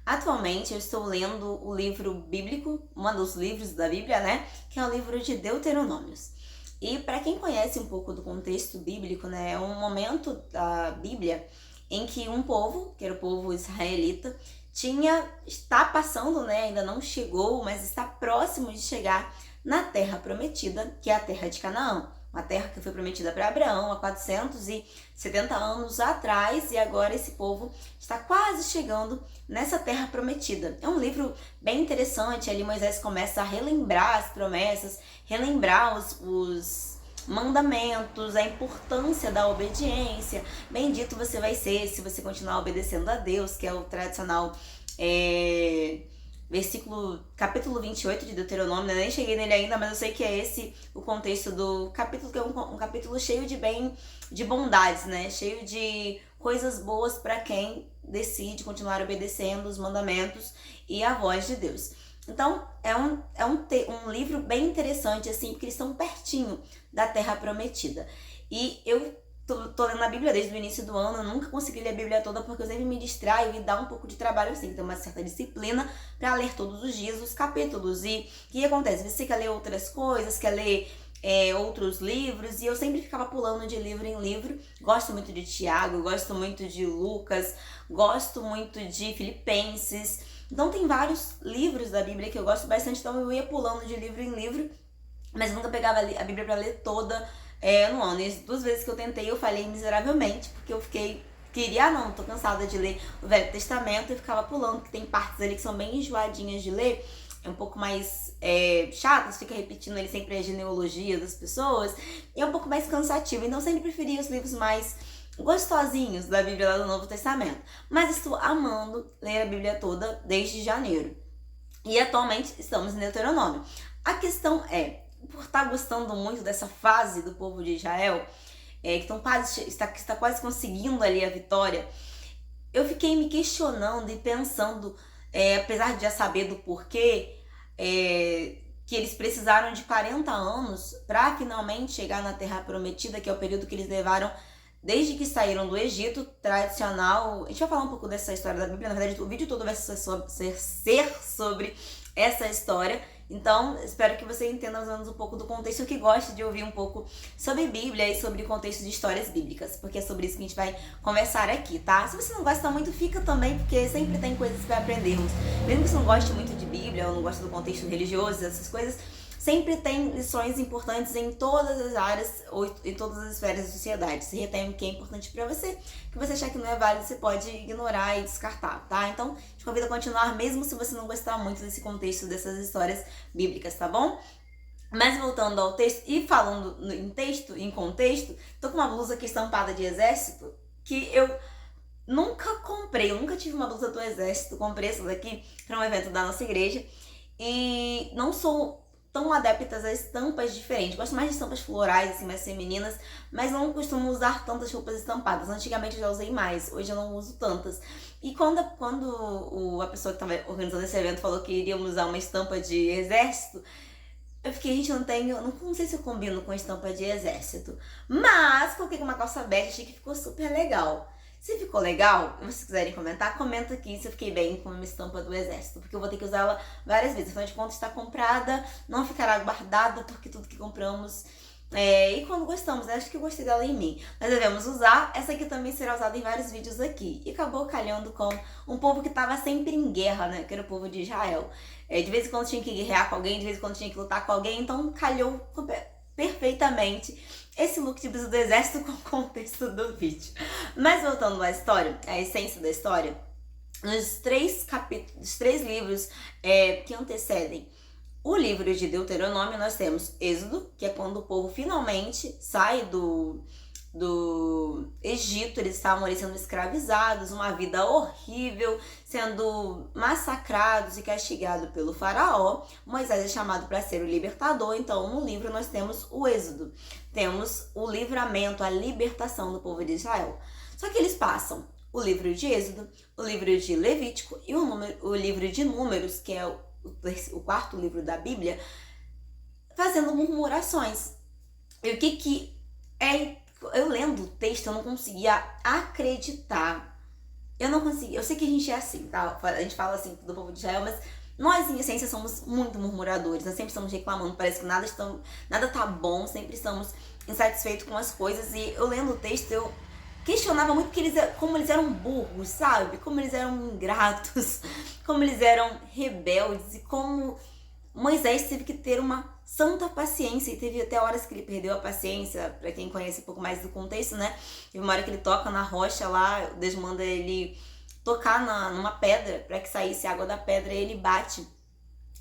Atualmente eu estou lendo o livro bíblico, um dos livros da Bíblia, né? Que é o livro de Deuteronômios. E para quem conhece um pouco do contexto bíblico, né, é um momento da Bíblia em que um povo, que era o povo israelita, está passando, né, ainda não chegou, mas está próximo de chegar na terra prometida, que é a terra de Canaã. Uma terra que foi prometida para Abraão há 470 anos atrás, e agora esse povo está quase chegando nessa terra prometida. É um livro bem interessante, ali Moisés começa a relembrar as promessas, relembrar os mandamentos, a importância da obediência. Bendito você vai ser se você continuar obedecendo a Deus, que é o tradicional capítulo 28 de Deuteronômio, né? Nem cheguei nele ainda, mas eu sei que é esse o contexto do capítulo, que é um capítulo cheio de bondades, né? Cheio de coisas boas para quem decide continuar obedecendo os mandamentos e a voz de Deus. Então, é um livro bem interessante, assim, porque eles estão pertinho da Terra Prometida. E eu tô lendo a Bíblia desde o início do ano, eu nunca consegui ler a Bíblia toda porque eu sempre me distraio e dá um pouco de trabalho, assim, ter uma certa disciplina para ler todos os dias os capítulos. E o que acontece? Você quer ler outras coisas, quer ler outros livros, e eu sempre ficava pulando de livro em livro. Gosto muito de Tiago, gosto muito de Lucas, gosto muito de Filipenses. Então tem vários livros da Bíblia que eu gosto bastante, então eu ia pulando de livro em livro, mas nunca pegava a Bíblia para ler toda no ano. E as 2 vezes que eu tentei, eu falhei miseravelmente, porque eu tô cansada de ler o Velho Testamento, e ficava pulando, que tem partes ali que são bem enjoadinhas de ler, é um pouco mais chatas, fica repetindo ele sempre a genealogia das pessoas, e é um pouco mais cansativo. Então eu sempre preferia os livros mais gostosinhos da Bíblia lá do Novo Testamento. Mas estou amando ler a Bíblia toda desde janeiro. E atualmente estamos em Deuteronômio. A questão é, por estar gostando muito dessa fase do povo de Israel, que está quase conseguindo ali a vitória, eu fiquei me questionando e pensando, apesar de já saber do porquê, que eles precisaram de 40 anos para finalmente chegar na Terra Prometida, que é o período que eles levaram desde que saíram do Egito tradicional. A gente vai falar um pouco dessa história da Bíblia, na verdade o vídeo todo vai ser sobre essa história. Então, espero que você entenda mais ou menos um pouco do contexto, que goste de ouvir um pouco sobre Bíblia e sobre o contexto de histórias bíblicas, porque é sobre isso que a gente vai conversar aqui, tá? Se você não gosta muito, fica também, porque sempre tem coisas para aprendermos. Mesmo que você não goste muito de Bíblia ou não goste do contexto religioso, essas coisas, sempre tem lições importantes em todas as áreas ou em todas as esferas da sociedade. Se retém o que é importante pra você, que você achar que não é válido, você pode ignorar e descartar, tá? Então, te convido a continuar, mesmo se você não gostar muito desse contexto, dessas histórias bíblicas, tá bom? Mas voltando ao texto e falando em contexto, tô com uma blusa aqui estampada de exército, que eu nunca comprei, eu nunca tive uma blusa do exército, comprei essa daqui pra um evento da nossa igreja, e não sou tão adeptas a estampas diferentes. Gosto mais de estampas florais, assim, mais femininas, mas não costumo usar tantas roupas estampadas. Antigamente eu já usei mais, hoje eu não uso tantas. E quando a pessoa que estava organizando esse evento falou que iríamos usar uma estampa de exército, eu fiquei, gente, não sei se eu combino com estampa de exército. Mas coloquei com uma calça bege, achei que ficou super legal. Se ficou legal, e vocês quiserem comentar, comenta aqui se eu fiquei bem com uma estampa do exército, porque eu vou ter que usar ela várias vezes. Afinal de contas, está comprada, não ficará guardada, porque tudo que compramos e quando gostamos, né? Acho que eu gostei dela em mim. Nós devemos usar. Essa aqui também será usada em vários vídeos aqui. E acabou calhando com um povo que estava sempre em guerra, né? Que era o povo de Israel. De vez em quando tinha que guerrear com alguém, de vez em quando tinha que lutar com alguém, então calhou perfeitamente esse look de blusa do exército com o contexto do vídeo. Mas voltando à história, à essência da história, nos 3 livros que antecedem o livro de Deuteronômio, nós temos Êxodo, que é quando o povo finalmente sai do Egito. Eles estavam ali sendo escravizados, uma vida horrível, sendo massacrados e castigados pelo faraó. Moisés é chamado para ser o libertador, então no livro nós temos o Êxodo. Temos o livramento, a libertação do povo de Israel. Só que eles passam o livro de Êxodo, o livro de Levítico e o livro de Números, que é o 4º livro da Bíblia, fazendo murmurações. E o que é... Eu lendo o texto, eu não conseguia acreditar Eu não consegui. Eu sei que a gente é assim, tá? A gente fala assim do povo de Israel, mas nós, em essência, somos muito murmuradores. Nós sempre estamos reclamando. Parece que nada tá bom. Sempre estamos insatisfeitos com as coisas. E eu lendo o texto, eu questionava muito como eles eram burros, sabe? Como eles eram ingratos. Como eles eram rebeldes. E como Moisés teve que ter uma santa paciência, e teve até horas que ele perdeu a paciência. Pra quem conhece um pouco mais do contexto, né? Teve uma hora que ele toca na rocha lá, Deus manda ele tocar numa pedra para que saísse água da pedra, e ele bate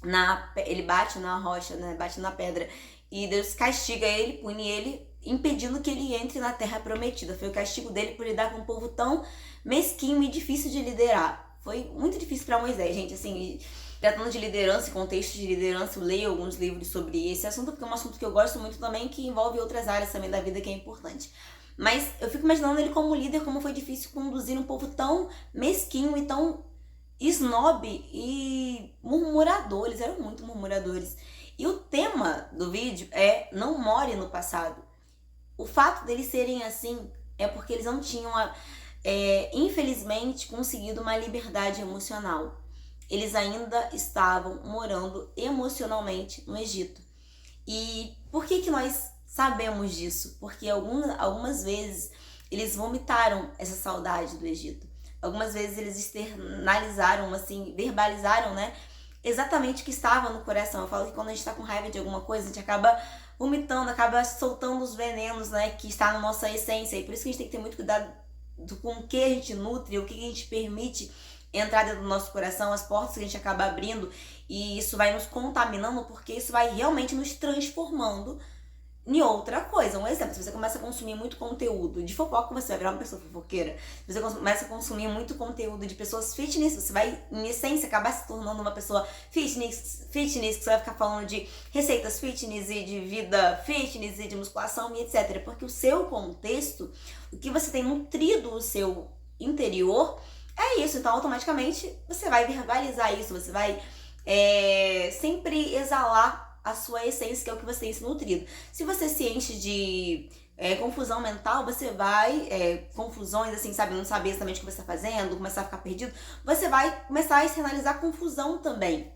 na rocha, né? Bate na pedra, e Deus castiga ele, pune ele, impedindo que ele entre na terra prometida. Foi o castigo dele por lidar com um povo tão mesquinho e difícil de liderar. Foi muito difícil para Moisés, gente, assim. Tratando de liderança e contexto de liderança, eu leio alguns livros sobre esse assunto, porque é um assunto que eu gosto muito também, que envolve outras áreas também da vida que é importante. Mas eu fico imaginando ele como líder, como foi difícil conduzir um povo tão mesquinho e tão snob e murmurador. Eles eram muito murmuradores. E o tema do vídeo é não more no passado. O fato deles serem assim é porque eles não tinham, infelizmente, conseguido uma liberdade emocional. Eles ainda estavam morando emocionalmente no Egito. E por que nós sabemos disso? Porque algumas vezes eles vomitaram essa saudade do Egito. Algumas vezes eles externalizaram, assim, verbalizaram, né? Exatamente o que estava no coração. Eu falo que quando a gente está com raiva de alguma coisa, a gente acaba vomitando, acaba soltando os venenos, né? Que está na nossa essência. E por isso que a gente tem que ter muito cuidado com o que a gente nutre, o que a gente permite entrar dentro do nosso coração, as portas que a gente acaba abrindo, e isso vai nos contaminando, porque isso vai realmente nos transformando em outra coisa. Um exemplo, se você começa a consumir muito conteúdo de fofoca, você vai virar uma pessoa fofoqueira. Se você começa a consumir muito conteúdo de pessoas fitness, você vai, em essência, acabar se tornando uma pessoa fitness, que você vai ficar falando de receitas fitness e de vida fitness e de musculação e etc. Porque o seu contexto, o que você tem nutrido o seu interior, é isso. Então, automaticamente, você vai verbalizar isso, você vai sempre exalar a sua essência, que é o que você tem se nutrido. Se você se enche de confusão mental, você vai, confusões assim, sabe, não saber exatamente o que você está fazendo, começar a ficar perdido, você vai começar a externalizar confusão também.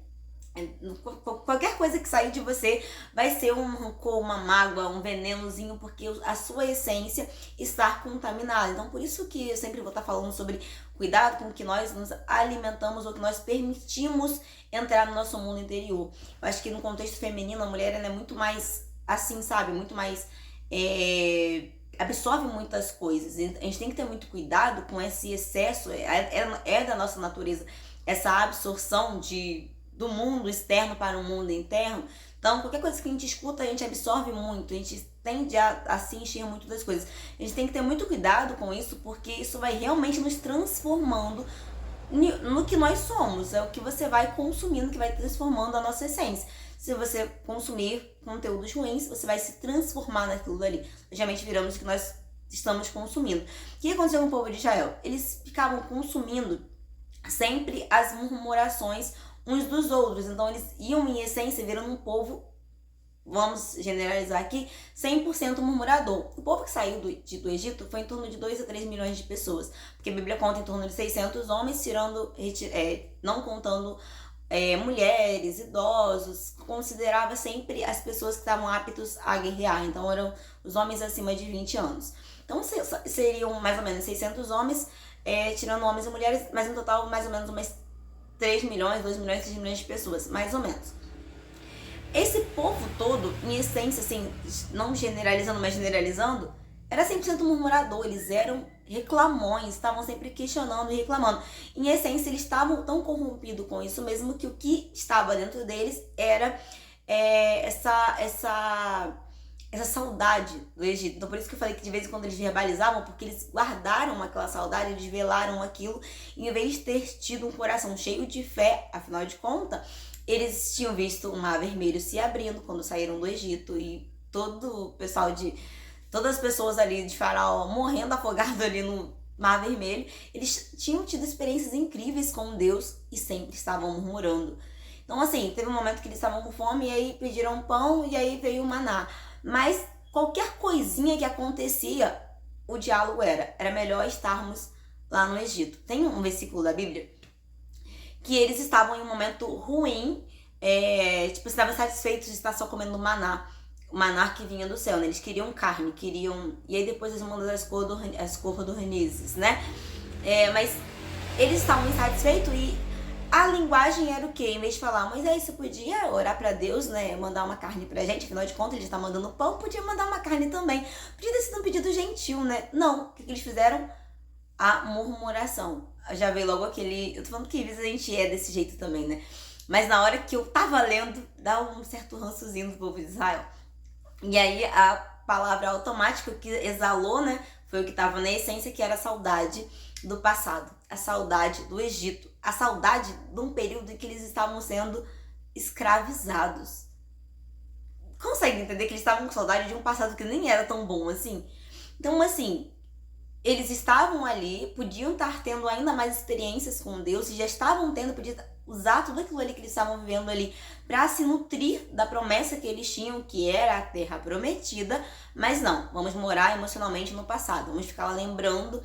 Qualquer coisa que sair de você vai ser um rancor, uma mágoa, um venenozinho, porque a sua essência está contaminada. Então, por isso que eu sempre vou estar falando sobre cuidado com o que nós nos alimentamos ou que nós permitimos entrar no nosso mundo interior. Eu acho que no contexto feminino, a mulher ela é muito mais assim, sabe? Muito mais absorve muitas coisas. A gente tem que ter muito cuidado com esse excesso, é da nossa natureza, essa absorção do mundo externo para o mundo interno. Então, qualquer coisa que a gente escuta, a gente absorve muito, a gente tende a se encher muito das coisas. A gente tem que ter muito cuidado com isso, porque isso vai realmente nos transformando no que nós somos. É o que você vai consumindo que vai transformando a nossa essência. Se você consumir conteúdos ruins, você vai se transformar naquilo dali. Geralmente viramos o que nós estamos consumindo. O que aconteceu com o povo de Israel? Eles ficavam consumindo sempre as murmurações uns dos outros. Então eles iam, em essência, virando um povo, vamos generalizar aqui, 100% murmurador. O povo que saiu do Egito foi em torno de 2 a 3 milhões de pessoas, porque a Bíblia conta em torno de 600 homens, não contando mulheres, idosos, considerava sempre as pessoas que estavam aptos a guerrear. Então eram os homens acima de 20 anos. Então seriam mais ou menos 600 homens, tirando homens e mulheres, mas no total mais ou menos umas 3 milhões, 2 milhões, 3 milhões de pessoas, mais ou menos. Esse povo todo, em essência, assim, não generalizando, mas generalizando, era 100% murmurador. Eles eram reclamões, estavam sempre questionando e reclamando. Em essência, eles estavam tão corrompidos com isso mesmo, que o que estava dentro deles era essa saudade do Egito. Então por isso que eu falei que de vez em quando eles verbalizavam, porque eles guardaram aquela saudade, eles velaram aquilo, e em vez de ter tido um coração cheio de fé, afinal de contas, eles tinham visto o Mar Vermelho se abrindo quando saíram do Egito, e todo o pessoal todas as pessoas ali de Faraó morrendo afogado ali no Mar Vermelho. Eles tinham tido experiências incríveis com Deus e sempre estavam murmurando. Então assim, teve um momento que eles estavam com fome, e aí pediram pão, e aí veio o maná. Mas qualquer coisinha que acontecia, o diálogo era melhor estarmos lá no Egito. Tem um versículo da Bíblia que eles estavam em um momento ruim, tipo, estavam satisfeitos de estar só comendo maná. O maná que vinha do céu, né? Eles queriam carne, queriam... E aí depois eles mandam as cordornizes, né? Mas eles estavam insatisfeitos e a linguagem era o quê? Em vez de falar, Moisés, você podia orar pra Deus, né? Mandar uma carne pra gente, afinal de contas ele está mandando pão, podia mandar uma carne também. Podia ter sido um pedido gentil, né? Não, o que eles fizeram? A murmuração. Já veio logo aquele... Eu tô falando que às vezes a gente é desse jeito também, né? Mas na hora que eu tava lendo, dá um certo rançozinho do povo de Israel. E aí a palavra automática que exalou, né? Foi o que tava na essência, que era a saudade do passado. A saudade do Egito. A saudade de um período em que eles estavam sendo escravizados. Consegue entender que eles estavam com saudade de um passado que nem era tão bom assim? Então, assim, eles estavam ali, podiam estar tendo ainda mais experiências com Deus, e já estavam tendo, podiam usar tudo aquilo ali que eles estavam vivendo ali para se nutrir da promessa que eles tinham, que era a terra prometida, mas não, vamos morar emocionalmente no passado, vamos ficar lá lembrando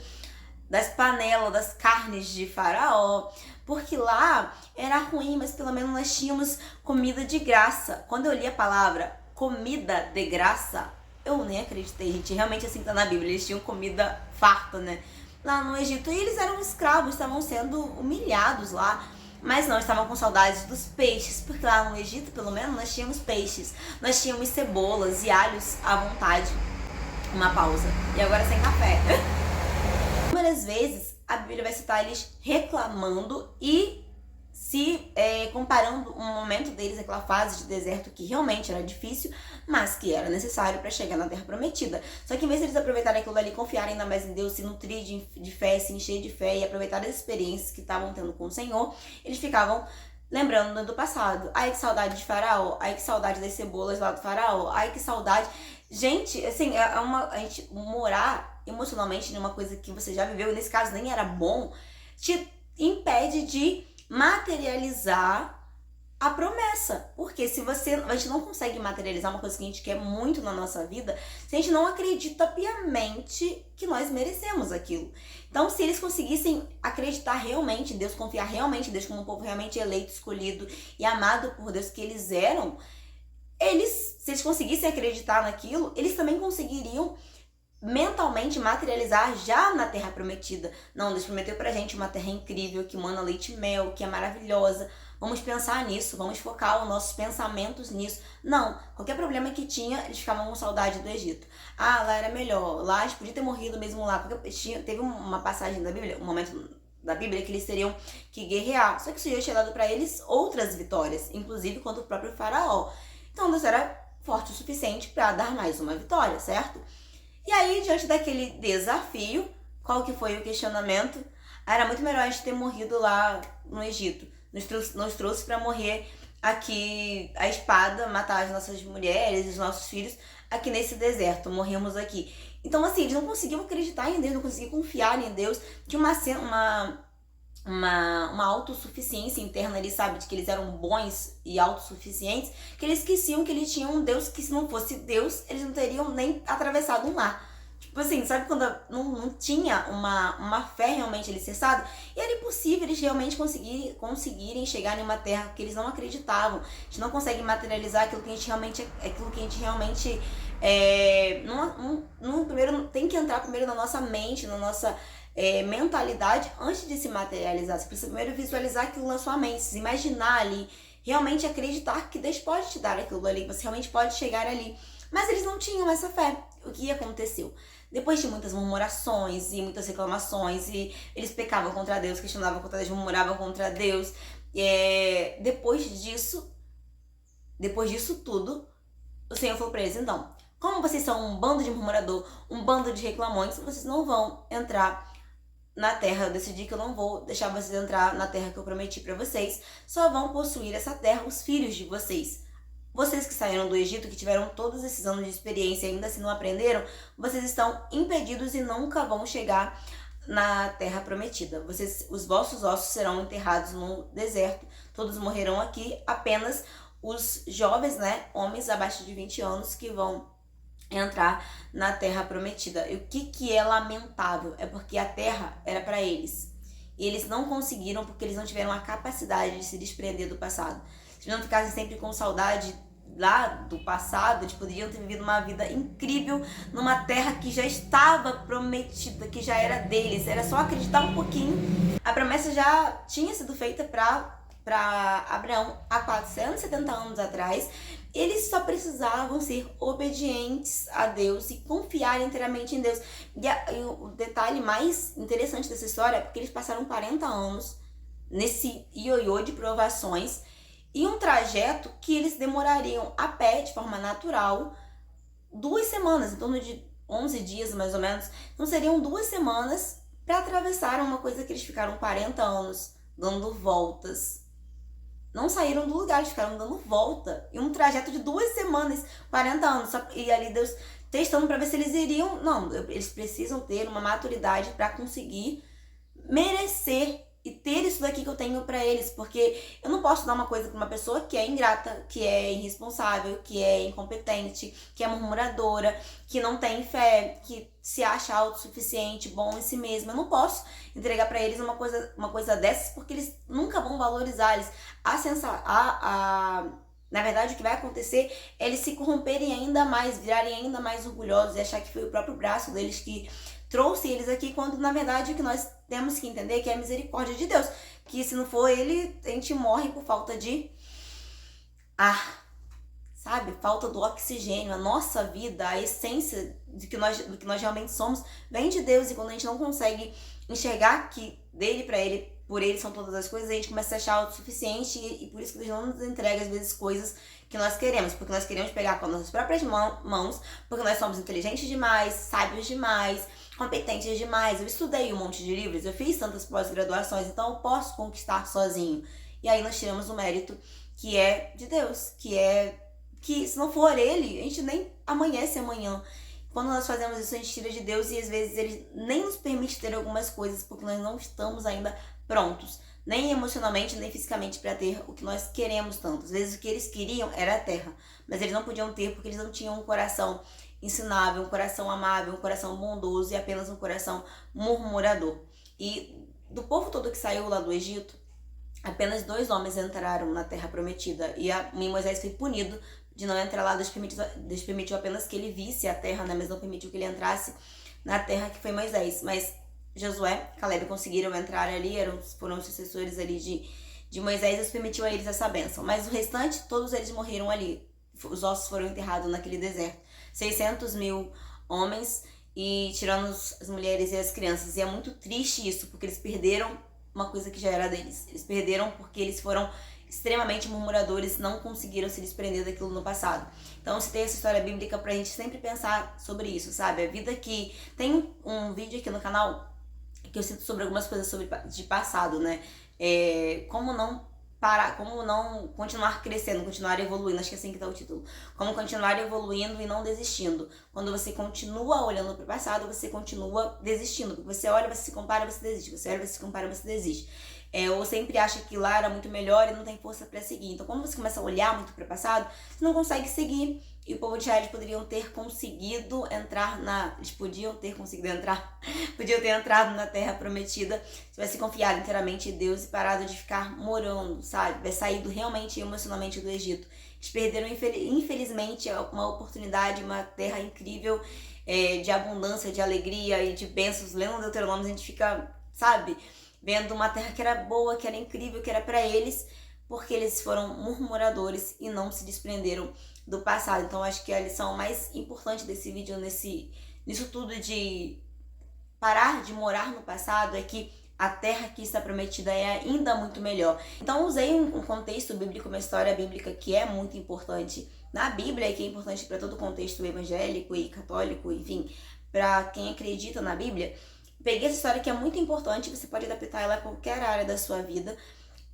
das panelas, das carnes de Faraó, porque lá era ruim, mas pelo menos nós tínhamos comida de graça. Quando eu li a palavra comida de graça, eu nem acreditei, gente. Realmente assim tá na Bíblia, eles tinham comida farta, né? Lá no Egito. E eles eram escravos, estavam sendo humilhados lá. Mas não, estavam com saudades dos peixes, porque lá no Egito, pelo menos, nós tínhamos peixes. Nós tínhamos cebolas e alhos à vontade. Uma pausa. E agora sem café. Inúmeras vezes a Bíblia vai citar eles reclamando e se comparando um momento deles, aquela fase de deserto que realmente era difícil, mas que era necessário para chegar na Terra Prometida. Só que em vez de eles aproveitarem aquilo ali, confiarem ainda mais em Deus, se nutrir de fé, se encher de fé e aproveitar as experiências que estavam tendo com o Senhor, eles ficavam lembrando do passado. Ai, que saudade de Faraó. Ai, que saudade das cebolas lá do Faraó. Ai, que saudade. Gente, assim, a gente morar emocionalmente numa coisa que você já viveu, e nesse caso nem era bom, te impede de materializar a promessa. Porque se a gente não consegue materializar uma coisa que a gente quer muito na nossa vida, se a gente não acredita piamente que nós merecemos aquilo. Então, se eles conseguissem acreditar realmente em Deus, confiar realmente em Deus como um povo realmente eleito, escolhido e amado por Deus que eles eram, se eles conseguissem acreditar naquilo, eles também conseguiriam mentalmente materializar já na Terra Prometida. Não, Deus prometeu pra gente uma terra incrível, que mana leite e mel, que é maravilhosa. Vamos pensar nisso, vamos focar os nossos pensamentos nisso. Não, qualquer problema que tinha, eles ficavam com saudade do Egito. Ah, lá era melhor, lá a gente podia ter morrido mesmo lá. Teve uma passagem da Bíblia, um momento da Bíblia que eles teriam que guerrear. Só que o Senhor tinha dado pra eles outras vitórias, inclusive contra o próprio Faraó. Então Deus era forte o suficiente para dar mais uma vitória, certo? E aí, diante daquele desafio, qual que foi o questionamento? Era muito melhor a gente ter morrido lá no Egito. Nos trouxe para morrer aqui a espada, matar as nossas mulheres, os nossos filhos, aqui nesse deserto. Morremos aqui. Então, assim, eles não conseguiam acreditar em Deus, não conseguiam confiar em Deus. Tinha uma autossuficiência interna ali, sabe? De que eles eram bons e autossuficientes, que eles esqueciam que eles tinham um Deus que, se não fosse Deus, eles não teriam nem atravessado o mar. Tipo assim, sabe quando não tinha uma fé realmente alicerçada? E era impossível eles realmente conseguirem chegar em uma terra que eles não acreditavam. A gente não consegue materializar aquilo que a gente realmente primeiro tem que entrar primeiro na nossa mente, na nossa mentalidade antes de se materializar. Você precisa primeiro visualizar aquilo na sua mente, se imaginar ali, realmente acreditar que Deus pode te dar aquilo ali, que você realmente pode chegar ali. Mas eles não tinham essa fé. O que aconteceu? Depois de muitas murmurações e muitas reclamações, e eles pecavam contra Deus, questionavam contra Deus, murmuravam contra Deus. Depois disso tudo, o Senhor falou para eles: então, como vocês são um bando de murmurador, um bando de reclamões, vocês não vão entrar na terra. Eu decidi que eu não vou deixar vocês entrar na terra que eu prometi para vocês. Só vão possuir essa terra os filhos de vocês. Vocês que saíram do Egito, que tiveram todos esses anos de experiência e ainda assim não aprenderam, vocês estão impedidos e nunca vão chegar na terra prometida. Os vossos ossos serão enterrados no deserto, todos morrerão aqui, apenas os jovens, né, homens abaixo de 20 anos que vão entrar na terra prometida. E o que é lamentável é porque a terra era para eles. E eles não conseguiram porque eles não tiveram a capacidade de se desprender do passado. Se não ficassem sempre com saudade lá do passado, eles poderiam ter vivido uma vida incrível numa terra que já estava prometida, que já era deles. Era só acreditar um pouquinho. A promessa já tinha sido feita para Abraão há 470 anos atrás. Eles só precisavam ser obedientes a Deus e confiar inteiramente em Deus. E o detalhe mais interessante dessa história é porque eles passaram 40 anos nesse ioiô de provações e um trajeto que eles demorariam a pé, de forma natural, 2 semanas, em torno de 11 dias mais ou menos. Então seriam 2 semanas para atravessar uma coisa que eles ficaram 40 anos dando voltas. Não saíram do lugar, eles ficaram dando volta. E um trajeto de 2 semanas, 40 anos. E ali Deus testando para ver se eles iriam. Não, eles precisam ter uma maturidade para conseguir merecer e ter isso daqui que eu tenho pra eles, porque eu não posso dar uma coisa pra uma pessoa que é ingrata, que é irresponsável, que é incompetente, que é murmuradora, que não tem fé, que se acha autossuficiente, bom em si mesma. Eu não posso entregar pra eles uma coisa dessas, porque eles nunca vão valorizar. Eles, na verdade, o que vai acontecer é eles se corromperem ainda mais, virarem ainda mais orgulhosos e achar que foi o próprio braço deles que trouxe eles aqui, quando na verdade o que nós temos que entender é que é a misericórdia de Deus, que se não for ele, a gente morre por falta de ar, sabe? Falta do oxigênio. A nossa vida, a essência do que nós realmente somos, vem de Deus, e quando a gente não consegue enxergar que dele pra ele, por ele são todas as coisas, a gente começa a achar autossuficiente, e por isso que Deus não nos entrega às vezes coisas que nós queremos, porque nós queremos pegar com nossas próprias mãos, porque nós somos inteligentes demais, sábios demais, competentes demais. Eu estudei um monte de livros, eu fiz tantas pós-graduações, então eu posso conquistar sozinho. E aí nós tiramos o mérito que é de Deus, que se não for ele, a gente nem amanhece amanhã. Quando nós fazemos isso, a gente tira de Deus, e às vezes ele nem nos permite ter algumas coisas porque nós não estamos ainda prontos, nem emocionalmente, nem fisicamente, para ter o que nós queremos tanto. Às vezes o que eles queriam era a terra, mas eles não podiam ter porque eles não tinham um coração ensinável, um coração amável, um coração bondoso, e apenas um coração murmurador. E do povo todo que saiu lá do Egito, apenas 2 homens entraram na terra prometida, e Moisés foi punido de não entrar lá. Deus permitiu apenas que ele visse a terra, né? Mas não permitiu que ele entrasse na terra, que foi Moisés. Mas Josué, Caleb conseguiram entrar ali, foram os sucessores ali de Moisés. Deus permitiu a eles essa bênção. Mas o restante, todos eles morreram ali. Os ossos foram enterrados naquele deserto. 600 mil homens, e tirando as mulheres e as crianças. E é muito triste isso, porque eles perderam uma coisa que já era deles. Eles perderam porque eles foram extremamente murmuradores, não conseguiram se desprender daquilo no passado. Então, se tem essa história bíblica pra gente sempre pensar sobre isso, sabe? A vida que... Tem um vídeo aqui no canal que eu cito sobre algumas coisas de passado, né? Como não parar, como não continuar crescendo, continuar evoluindo, acho que é assim que tá o título. Como continuar evoluindo e não desistindo. Quando você continua olhando para o passado, você continua desistindo. Porque você olha, você se compara, você desiste. Você olha, você se compara, você desiste. Ou sempre acha que lá era muito melhor e não tem força para seguir. Então, quando você começa a olhar muito para o passado, você não consegue seguir. E o povo de Israel, eles poderiam ter conseguido entrar Eles podiam ter conseguido entrar... podiam ter entrado na terra prometida se tivesse confiado inteiramente em Deus e parado de ficar morando, sabe? Tivesse saído realmente emocionalmente do Egito. Eles perderam, infelizmente, uma oportunidade, uma terra incrível, de abundância, de alegria e de bênçãos. Lendo o Deuteronômio, a gente fica, sabe, vendo uma terra que era boa, que era incrível, que era para eles, porque eles foram murmuradores e não se desprenderam do passado. Então, acho que a lição mais importante desse vídeo, nisso tudo de parar de morar no passado, é que a terra que está prometida é ainda muito melhor. Então, usei um contexto bíblico, uma história bíblica que é muito importante na Bíblia, e que é importante para todo o contexto evangélico e católico, enfim, para quem acredita na Bíblia. Peguei essa história que é muito importante, você pode adaptar ela a qualquer área da sua vida,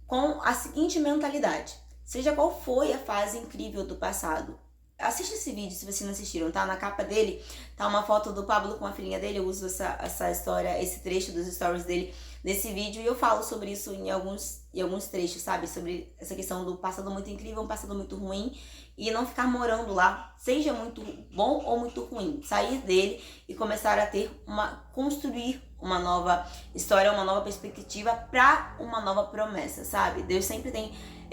com a seguinte mentalidade: seja qual foi a fase incrível do passado, assiste esse vídeo se vocês não assistiram, tá? Na capa dele tá uma foto do Pablo com a filhinha dele. Eu uso essa história, esse trecho dos stories dele nesse vídeo, e eu falo sobre isso em alguns trechos, sabe? Sobre essa questão do passado muito incrível, um passado muito ruim, e não ficar morando lá, seja muito bom ou muito ruim. Sair dele e começar a construir uma nova história, uma nova perspectiva para uma nova promessa, sabe? Ele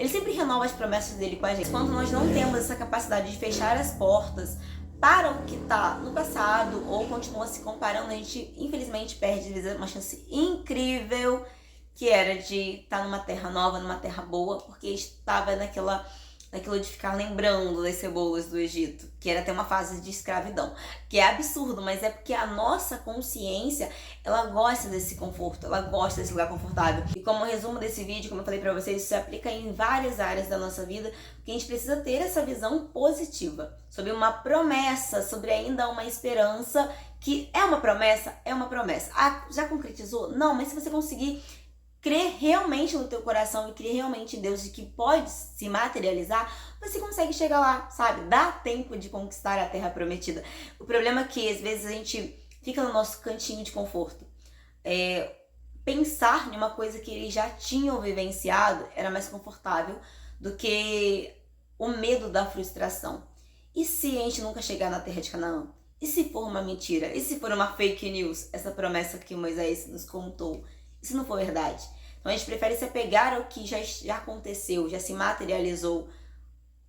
sempre renova as promessas dele com a gente. Quando nós não temos essa capacidade de fechar as portas para o que tá no passado ou continua se comparando, a gente infelizmente perde às vezes uma chance incrível que era de estar numa terra nova, numa terra boa, porque estava naquilo de ficar lembrando das cebolas do Egito, que era até uma fase de escravidão, que é absurdo, mas é porque a nossa consciência, ela gosta desse conforto, ela gosta desse lugar confortável. E como resumo desse vídeo, como eu falei pra vocês, isso se aplica em várias áreas da nossa vida, porque a gente precisa ter essa visão positiva, sobre uma promessa, sobre ainda uma esperança, que é uma promessa, é uma promessa. Ah, já concretizou? Não, mas se você conseguir crer realmente no teu coração e crer realmente em Deus, de que pode se materializar, você consegue chegar lá, sabe? Dá tempo de conquistar a terra prometida. O problema é que às vezes a gente fica no nosso cantinho de conforto. Pensar em uma coisa que eles já tinham vivenciado era mais confortável do que o medo da frustração. E se a gente nunca chegar na terra de Canaã? E se for uma mentira? E se for uma fake news? Essa promessa que Moisés nos contou, isso não for verdade. Então a gente prefere se apegar ao que já aconteceu, já se materializou.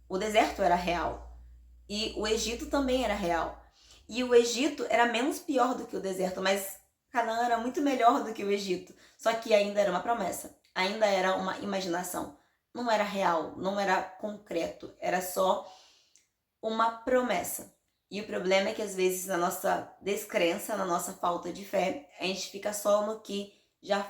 O deserto era real. E o Egito também era real. E o Egito era menos pior do que o deserto, mas Canaã era muito melhor do que o Egito. Só que ainda era uma promessa. Ainda era uma imaginação. Não era real, não era concreto. Era só uma promessa. E o problema é que às vezes na nossa descrença, na nossa falta de fé, a gente fica só no que já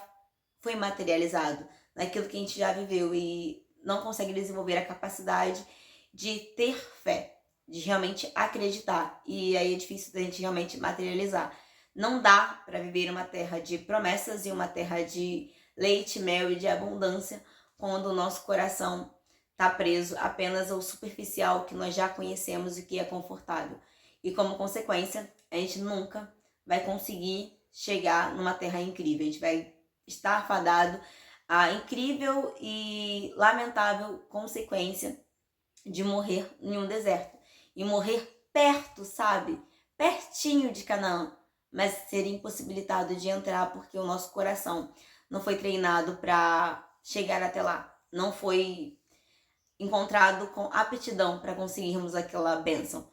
foi materializado, naquilo que a gente já viveu, e não consegue desenvolver a capacidade de ter fé, de realmente acreditar. E aí é difícil da gente realmente materializar. Não dá para viver uma terra de promessas e uma terra de leite, mel e de abundância quando o nosso coração está preso apenas ao superficial que nós já conhecemos e que é confortável. E como consequência, a gente nunca vai conseguir chegar numa terra incrível. A gente vai estar fadado à incrível e lamentável consequência de morrer em um deserto. E morrer perto, sabe? Pertinho de Canaã. Mas ser impossibilitado de entrar porque o nosso coração não foi treinado para chegar até lá. Não foi encontrado com aptidão para conseguirmos aquela bênção.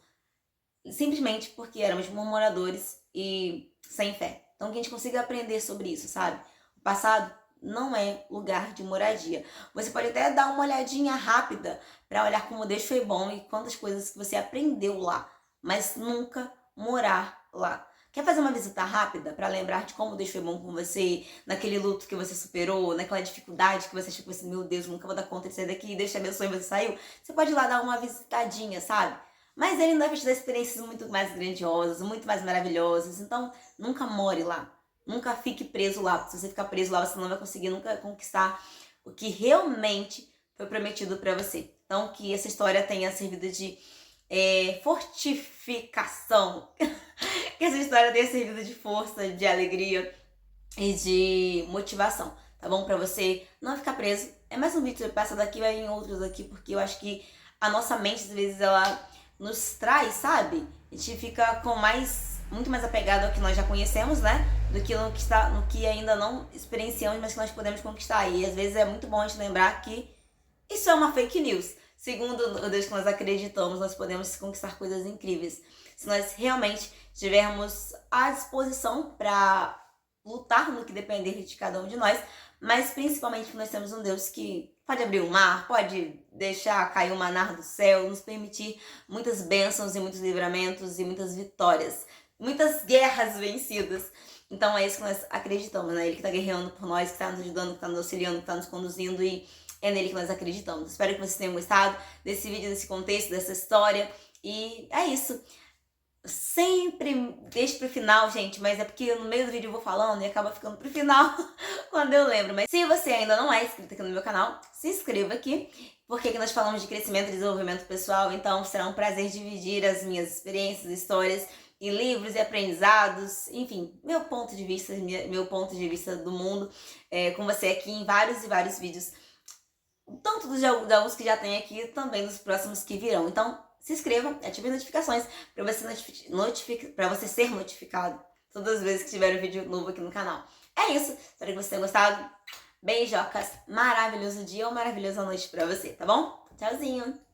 Simplesmente porque éramos murmuradores e sem fé. Então que a gente consiga aprender sobre isso, sabe? O passado não é lugar de moradia. Você pode até dar uma olhadinha rápida para olhar como Deus foi bom e quantas coisas que você aprendeu lá, mas nunca morar lá. Quer fazer uma visita rápida para lembrar de como Deus foi bom com você, naquele luto que você superou, naquela dificuldade que você achou que você, meu Deus, nunca vou dar conta de sair daqui, Deus te abençoe e você saiu? Você pode ir lá dar uma visitadinha, sabe? Mas ele não vai te dar experiências muito mais grandiosas, muito mais maravilhosas. Então, nunca more lá. Nunca fique preso lá. Porque se você ficar preso lá, você não vai conseguir nunca conquistar o que realmente foi prometido para você. Então, que essa história tenha servido de fortificação. Que essa história tenha servido de força, de alegria e de motivação. Tá bom? Pra você não ficar preso. É mais um vídeo que passa daqui, vai em outros aqui, porque eu acho que a nossa mente, às vezes, ela nos traz, sabe? A gente fica muito mais apegado ao que nós já conhecemos, né? Do que no que ainda não experienciamos, mas que nós podemos conquistar. E às vezes é muito bom a gente lembrar que isso é uma fake news. Segundo o Deus que nós acreditamos, nós podemos conquistar coisas incríveis. Se nós realmente tivermos a disposição para lutar no que depender de cada um de nós, mas principalmente que nós temos um Deus que pode abrir o mar, pode deixar cair o maná do céu, nos permitir muitas bênçãos e muitos livramentos e muitas vitórias, muitas guerras vencidas. Então é isso que nós acreditamos, né? Ele que está guerreando por nós, que está nos ajudando, que está nos auxiliando, que está nos conduzindo, e é nele que nós acreditamos. Espero que vocês tenham gostado desse vídeo, desse contexto, dessa história. E é isso. Eu sempre deixo pro final, gente, mas é porque no meio do vídeo eu vou falando e acaba ficando pro final quando eu lembro. Mas se você ainda não é inscrito aqui no meu canal, se inscreva aqui, porque aqui nós falamos de crescimento e desenvolvimento pessoal, então será um prazer dividir as minhas experiências, histórias e livros e aprendizados, enfim, meu ponto de vista, meu ponto de vista do mundo, com você aqui em vários e vários vídeos, tanto dos alguns que já tem aqui, também dos próximos que virão. Então, se inscreva, ative as notificações para você ser notificado todas as vezes que tiver um vídeo novo aqui no canal. É isso, espero que você tenha gostado. Beijocas, maravilhoso dia ou maravilhosa noite pra você, tá bom? Tchauzinho!